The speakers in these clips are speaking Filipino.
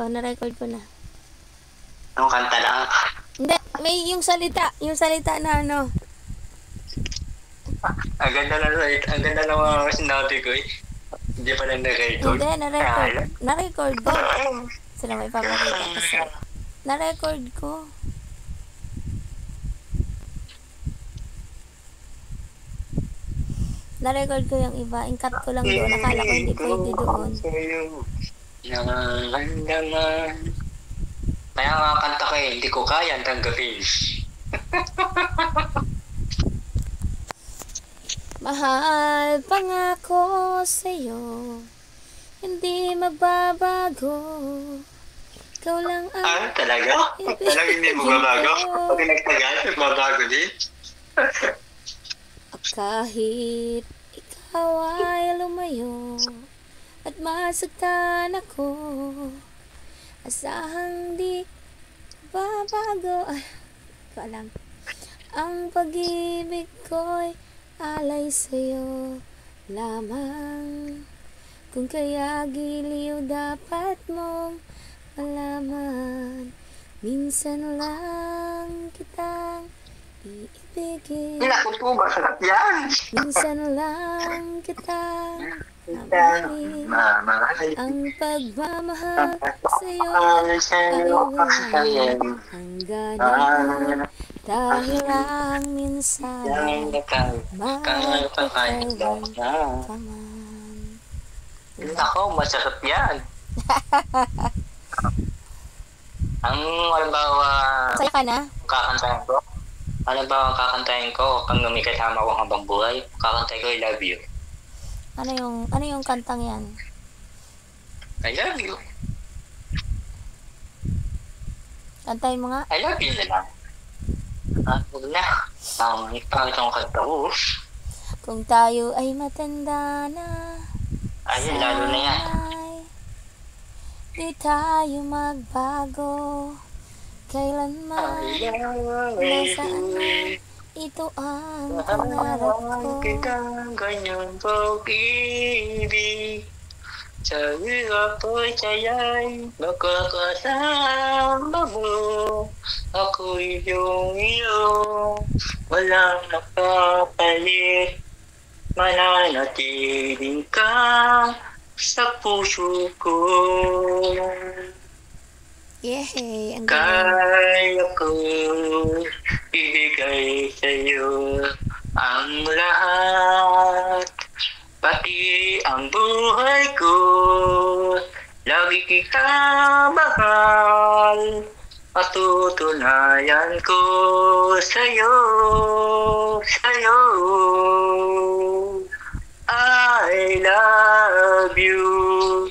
ko, na-record ko na. Yung kanta lang. Hindi, may yung salita na ano. Ang ganda na mga sinabi ko eh. Hindi pa lang na-record. Hindi, na-record. Na-record ko. Sila may papakita kasi. Na-record ko. Na-record ko yung iba. Ingkat ko lang doon. Nakala ko hindi pwede doon. Naramdaman. Kaya nga kanta ko eh, hindi ko kaya tanggapin. Mahal pangako sa'yo, hindi magbabago. Ikaw lang ang... Talaga? Talaga hindi magbabago? Pag nagtagal, magbabago din? Kahit ikaw ay lumayo at masaktan ako, asahang di babago. Ay, ko alam. Ang pag-ibig ko'y alay sa'yo lamang. Kung kaya giliw dapat mong malaman, minsan lang kitang iibigin. Pinakutuba sa yan. Minsan lang kitang mamahalin. Ang pagmamahal sa'yo ay walang hangganan. Dahil lang minsan makakapagpawan ka man. Ako, masarap yan. Ang halimbawa, Saya ka na? kakantahin ko. Halimbawa, kakantahin ko pag may kasama ko habang buhay. Kakantahin ko, I love you. Ano yung kantang yan? I love you. Kantahin mo nga. I love you na lang. Huwag na. Ang pangit ang kanta ko. Kung tayo ay matanda na, Ayun, lalo na yan. di tayo magbago kailanman. Nasaan man, ito ang pangarap ko. Kitang ganyang pag-ibig. Sa hirap ko'y sayay, makakasama mo. Ako'y iyong walang nakapalit. Mananatili ka sa puso ko. Yehey, ang galing. Kaya ko ibigay sa'yo ang lahat, pati ang buhay ko. Lagi kita mahal, patutunayan ko sa'yo. I love you.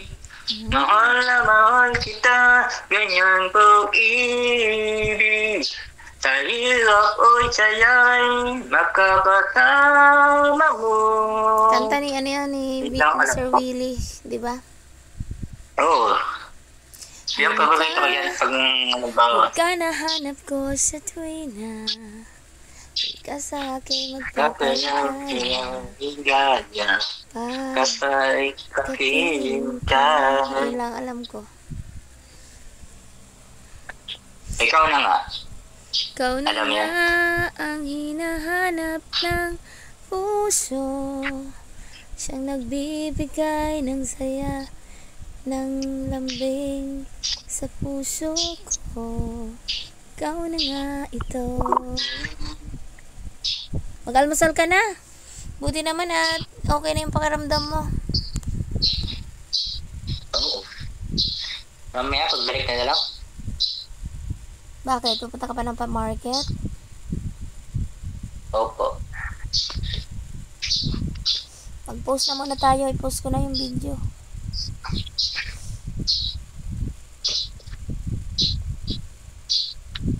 Mahal na mahal kita, ganyan pag-ibig. Sa hirap o'y sayay, makakasama mo. Kanta ni ano yan, ni Sir Willie, di ba? Oo. Yung paborito ko yan pag nagbawa. Huwag ka nahanap ko sa tuwina, di ka sa akin magpapalaya. Kasay kakiling ka. Yun lang alam ko. Ikaw na nga. Ikaw na Alam yan. nga ang hinahanap ng puso, siyang nagbibigay ng saya, ng lambing sa puso ko. Ikaw na nga ito. Mag-almusal ka na. Buti naman at okay na yung pakiramdam mo. Oo. Mamaya, pagbalik na lang. Bakit? Pupunta ka pa ng pa-market? Opo. Pag-post na muna tayo, i-post ko na yung video.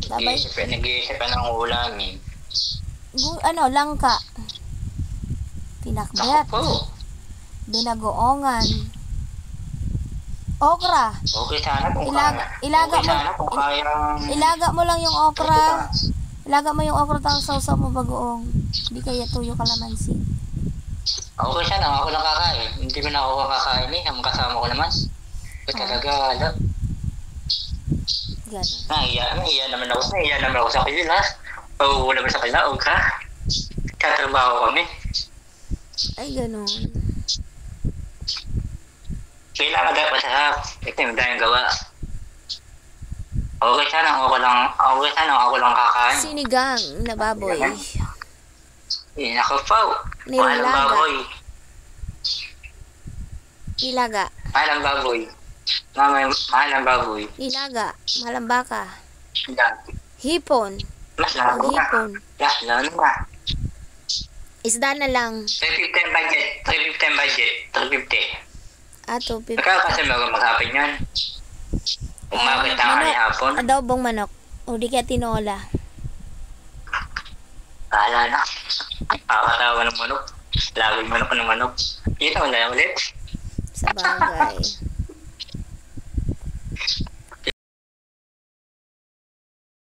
Sabay, Nag-iisip ka ng ulamin. langka. Pinakbet. Ako po. Binagoongan. Okra. Okay sana kung Ilaga mo lang yung okra. Ilaga mo yung okra tapos sausaw mo bagoong. Hindi kaya tuyo kalamansi. Okay sana, ako lang kakain. Hindi mo na ako kakain eh. Ang kasama ko naman. Ito talaga, Ganon. Nahiya naman ako sa kanila. O wala ba sa kanila, o ka? Katrabaho kami. Ay, ganon. Kailangan dapat sa hap. Ito yung tayong gawa. Okay sana ako lang kakain. Sinigang na baboy. Nakapaw. Mahal ang Nilaga. baboy. Nilaga. Mahal ang baboy. Mahal ang baboy. Nilaga. Malambaka. Yan. Hipon. Mas lalo na. Hipon. Mas lalo na. Isda na lang. 350 budget. 350. Ah, 250. Kasi maghapon yan. Umakit na kami hapon. Adobong manok. O di kaya tinola. Bahala na. Nakakatawa ng manok. Laging manok ng manok. Yun ako na ulit. Sa bagay.